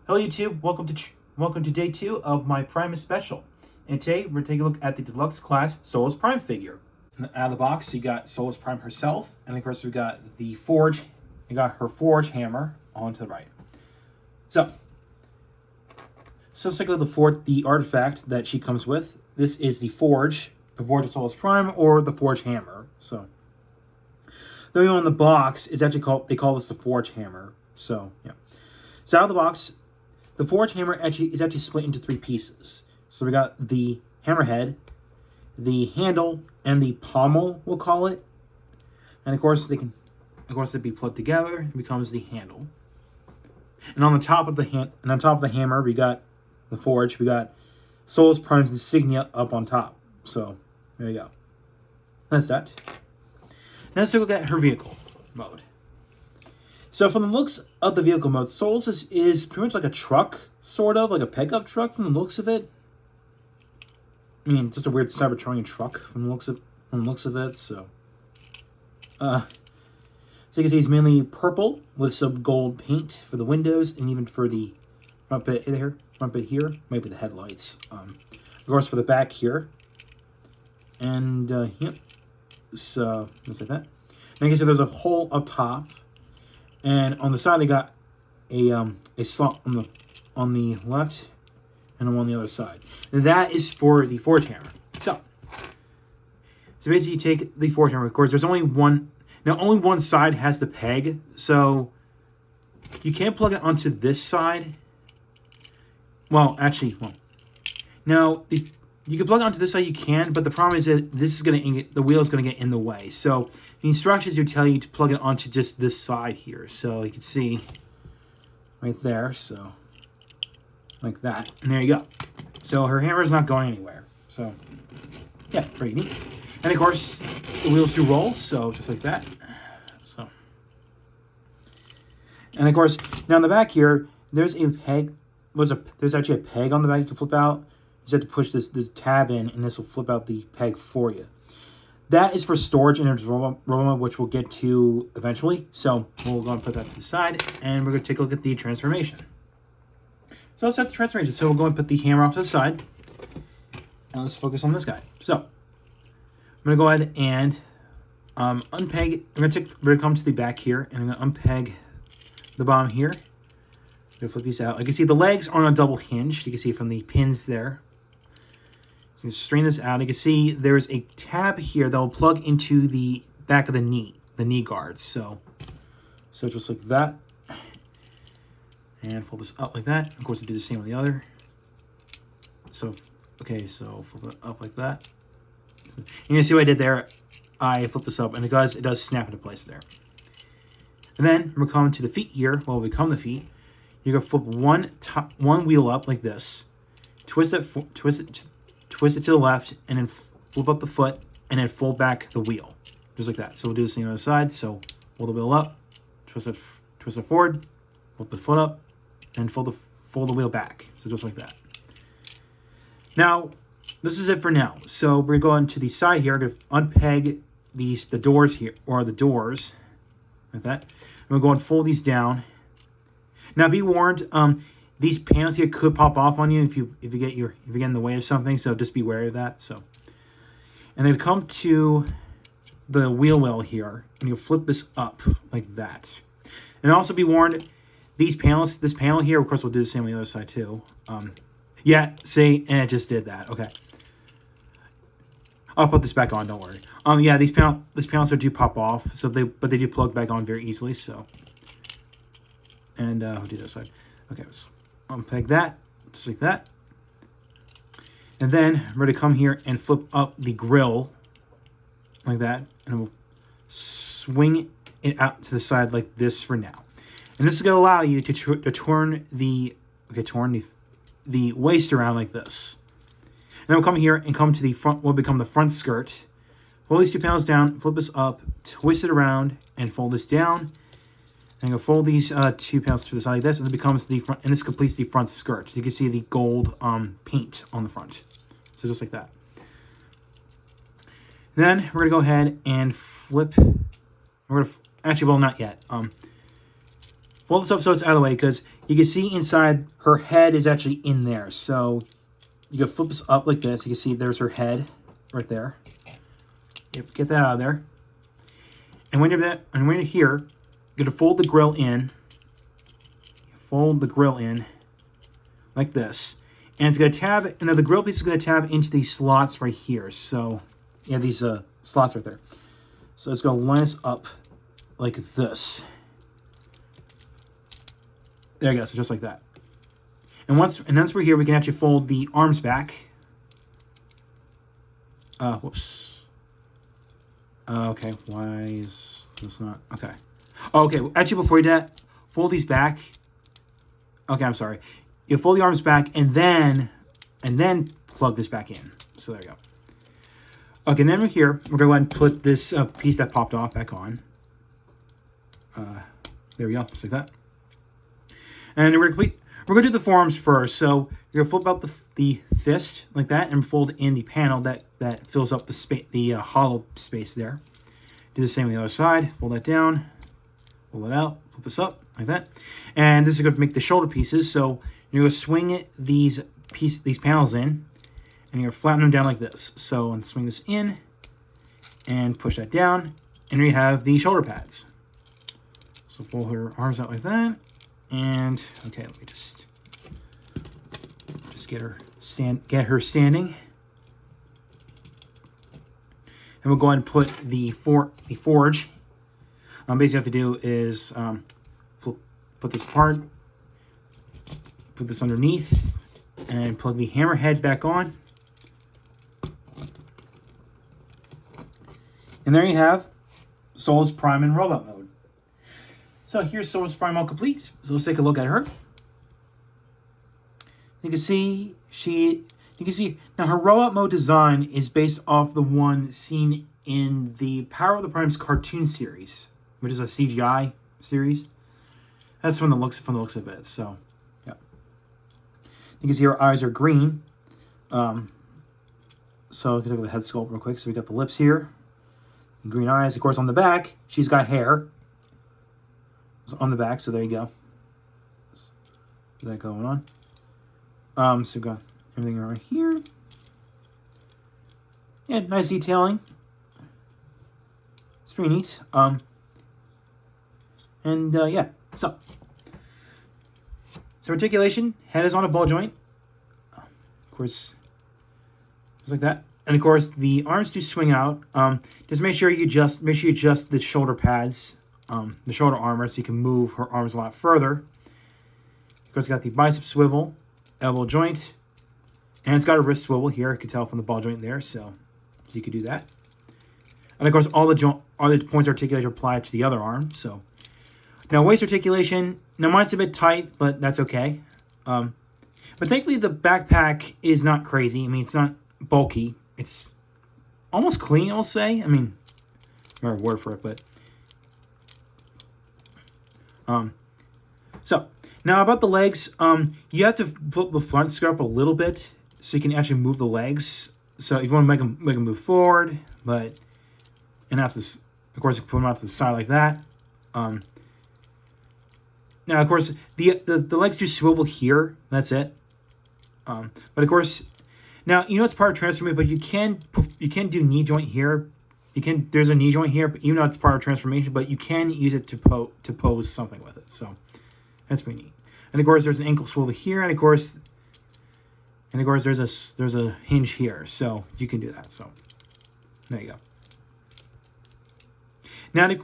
Hello YouTube, welcome to day 2 of my PRIMEmas special. And today we're taking a look at the deluxe class Solus Prime figure. And out of the box you got Solus Prime herself, and of course we got the forge. You got her forge hammer on to the right. So let's take a look at the artifact that she comes with. This is the forge of Solus Prime, or the forge hammer. So the one on the box is actually they call this the forge hammer. So yeah. So out of the box, the forge hammer is actually split into 3 pieces. So we got the hammerhead, the handle, and the pommel, we'll call it. And of course they'd be plugged together. It becomes the handle. And on the top of the hammer, we got the forge. We got Solus Prime's insignia up on top. So there you go. That's that. Now let's take a look at her vehicle mode. So from the looks of the vehicle mode, Solus is pretty much like a truck, sort of, like a pickup truck from the looks of it. I mean, just a weird Cybertronian truck from the looks of it. So you can see it's mainly purple with some gold paint for the windows and even for the front bit here, maybe the headlights. Of course, for the back here, and yep. So just like that. And you can see there's a hole up top. And on the side, they got a slot on the left and on the other side. And that is for the forge hammer. So basically, you take the forge hammer. Of course, there's only one. Now, only one side has the peg, so you can't plug it onto this side. Well, actually, now you can plug it onto this side. You can, but the problem is that the wheel is gonna get in the way. So the instructions do tell you to plug it onto just this side here. So you can see right there. So like that, and there you go. So her hammer is not going anywhere. So yeah, pretty neat. And of course, the wheels do roll. So just like that. So, and of course, now in the back here, there's a peg. There's actually a peg on the back you can flip out. You just have to push this tab in, and this will flip out the peg for you. That is for storage in Roma, which we'll get to eventually. So we'll go and put that to the side, and we're going to take a look at the transformation. So let's start the transformation. So we'll go and put the hammer off to the side, and let's focus on this guy. So I'm going to go ahead and unpeg. We're going to come to the back here, and I'm going to unpeg the bottom here. I'm going to flip these out. You can see the legs are on a double hinge. You can see from the pins there. So you can strain this out. You can see there's a tab here that will plug into the back of the knee guards. So just like that. And fold this up like that. Of course, I do the same on the other. So, okay, so flip it up like that. And you see what I did there? I flipped this up, and it does snap into place there. And then we're coming to the feet here. Well, we come to the feet. You're gonna flip one wheel up like this, twist it to the left, and then flip up the foot, and then fold back the wheel, just like that. So we'll do the same on the other side. So fold the wheel up, twist it forward, flip the foot up, and fold the wheel back. So just like that. Now this is it for now. So we're going to the side here to unpeg the doors here, or the doors like that. And we'll go and fold these down. Now, be warned, these panels here could pop off on you if you get in the way of something. So just be wary of that. So, and then come to the wheel well here, and you'll flip this up like that. And also be warned, this panel here, of course, we'll do the same on the other side too. Yeah, see, and it just did that. Okay, I'll put this back on. Don't worry. Yeah, these panels do pop off, so but they do plug back on very easily. So. And we'll do this side. Okay, so unpeg that, just like that. And then we're going to come here and flip up the grill like that. And we'll swing it out to the side like this for now. And this is going to allow you to turn the waist around like this. And then we'll come here and come to the front, what will become the front skirt. Fold these 2 panels down, flip this up, twist it around, and fold this down. And I'm going to fold these 2 panels to the side like this, and it becomes the front, and this completes the front skirt. So you can see the gold paint on the front. So just like that. Then we're going to go ahead and flip. We're going to, actually, well, not yet. Fold this up so it's out of the way, because you can see inside her head is actually in there. So you can flip this up like this. You can see there's her head right there. Yep, get that out of there. And when you're here, you're going to fold the grill in. Fold the grill in like this. And it's going to tab, and then the grill piece is going to tab into these slots right here. So, yeah, these slots right there. So it's going to line us up like this. There you go, so just like that. And once we're here, we can actually fold the arms back. Whoops. Okay, why is this not? Okay. Okay, actually, before you do that, fold these back. Okay, I'm sorry. You fold the arms back and then plug this back in. So there you go. Okay, and then we're here. We're going to go ahead and put this piece that popped off back on. There we go, just like that. And we're going to do the forearms first. So you're going to flip out the fist like that and fold in the panel that fills up the hollow space there. Do the same on the other side. Fold that down. Pull it out. Flip this up like that. And this is going to make the shoulder pieces. So you're going to swing these panels in, and you're going to flatten them down like this. So I'm going to swing this in and push that down, and here you have the shoulder pads. So fold her arms out like that. And okay, let me just get her standing. And we'll go ahead and put the forge. Basically, what you have to do is put this apart, put this underneath, and plug the hammer head back on. And there you have Solus Prime in robot mode. So here's Solus Prime all complete. So let's take a look at her. You can see now her robot mode design is based off the one seen in the Power of the Primes cartoon series, which is a CGI series. That's from the looks of it. So yeah, you can see her eyes are green. So we can look at the head sculpt real quick. So we got the lips here, the green eyes. Of course, on the back, she's got hair. On the back, so there you go. Is that going on? So we've got everything right here. Yeah, nice detailing. It's pretty neat. Yeah, so articulation, head is on a ball joint. Of course, just like that. And of course, the arms do swing out. Just make sure you adjust the shoulder pads. The shoulder armor, so you can move her arms a lot further. Of course, it's got the bicep swivel, elbow joint, and it's got a wrist swivel here. You can tell from the ball joint there, so you can do that. And of course, all the points of articulation apply to the other arm. So now waist articulation. Now mine's a bit tight, but that's okay. But thankfully, the backpack is not crazy. I mean, it's not bulky. It's almost clean, I'll say. I mean, I don't have a word for it, but. So now about the legs, you have to flip the front square up a little bit so you can actually move the legs. So if you want to make them move forward, and that's this, of course, you can put them out to the side like that. Now, of course, the legs do swivel here. That's it. But of course, now you know it's part of transformation, but you can do knee joint here. There's a knee joint here, but even though it's part of transformation, but you can use it to pose something with it. So that's pretty neat. And of course, there's an ankle swivel here, and of course, there's a hinge here, so you can do that. So there you go. Now to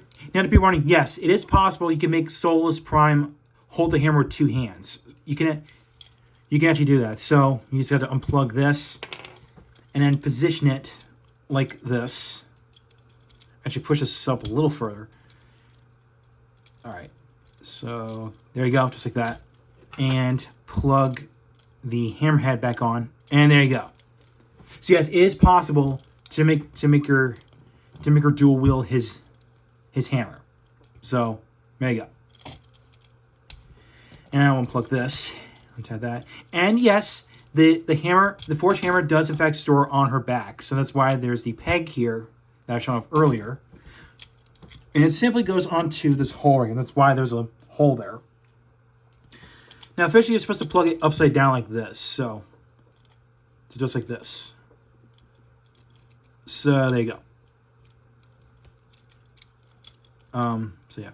people wondering, yes, it is possible you can make Solus Prime hold the hammer with two hands. You can actually do that. So you just have to unplug this and then position it like this. Actually push this up a little further. All right, so there you go, just like that. And plug the hammerhead back on, and there you go. So yes, it is possible to make her dual wield his hammer. So there you go. And I'll unplug this, untap that. And yes, the forged hammer does in fact store on her back. So that's why there's the peg here that I showed off earlier. And it simply goes onto this hole right here. That's why there's a hole there. Now, officially, you're supposed to plug it upside down like this. So just like this. So there you go. So yeah.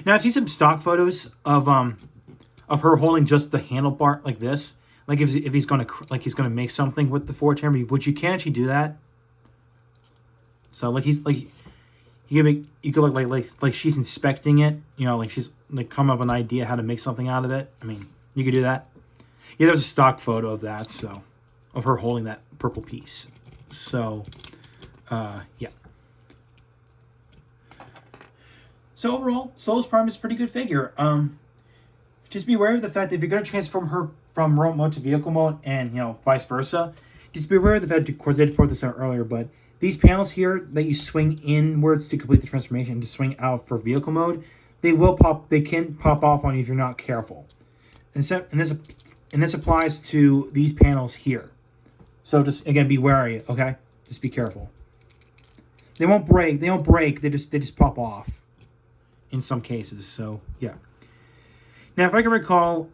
Now I've seen some stock photos of her holding just the handlebar like this. Like if he's gonna make something with the four-chamber, which you can actually do that. So like you could look like she's inspecting it. You know, like she's like come up with an idea how to make something out of it. I mean, you could do that. Yeah, there's a stock photo of that. So of her holding that purple piece. So yeah. So overall, Solus Prime is a pretty good figure. Just be aware of the fact that if you're going to transform her from remote mode to vehicle mode, and vice versa, just be aware of the fact. Of course, I did point this out earlier, but these panels here that you swing inwards to complete the transformation and to swing out for vehicle mode, they will pop. They can pop off on you if you're not careful. And this applies to these panels here. So just again, be wary. Okay, just be careful. They won't break. They don't break. They just pop off. In some cases, so yeah. Now, if I can recall,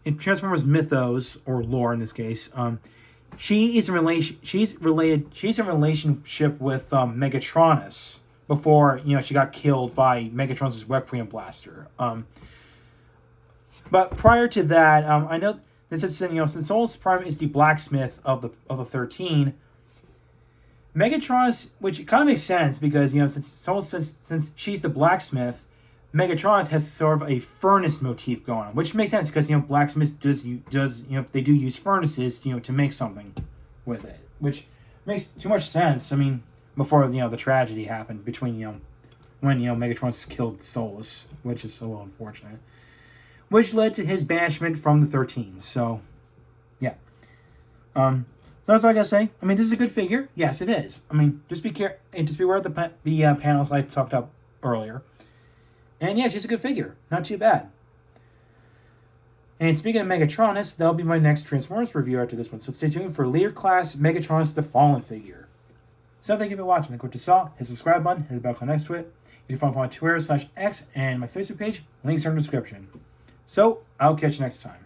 in Transformers mythos or lore, in this case, she's in relationship with Megatronus before she got killed by Megatronus' Requiem blaster. But prior to that, I know this is since Solus Prime is the blacksmith of the 13. Megatronus, which kind of makes sense because since she's the blacksmith, Megatronus has sort of a furnace motif going on, which makes sense because blacksmiths they do use furnaces to make something with it, which makes too much sense. I mean, before the tragedy happened between when Megatronus killed Solus, which is a little unfortunate, which led to his banishment from the 13. So yeah. So that's all I gotta say. I mean, this is a good figure. Yes, it is. I mean, just be aware of the panels I talked about earlier. And yeah, she's a good figure. Not too bad. And speaking of Megatronus, that'll be my next Transformers review after this one. So stay tuned for Leader Class Megatronus the Fallen figure. So thank you for watching. Like what you saw, hit the subscribe button, hit the bell icon next to it. You can find me on Twitter /X and my Facebook page. Links are in the description. So I'll catch you next time.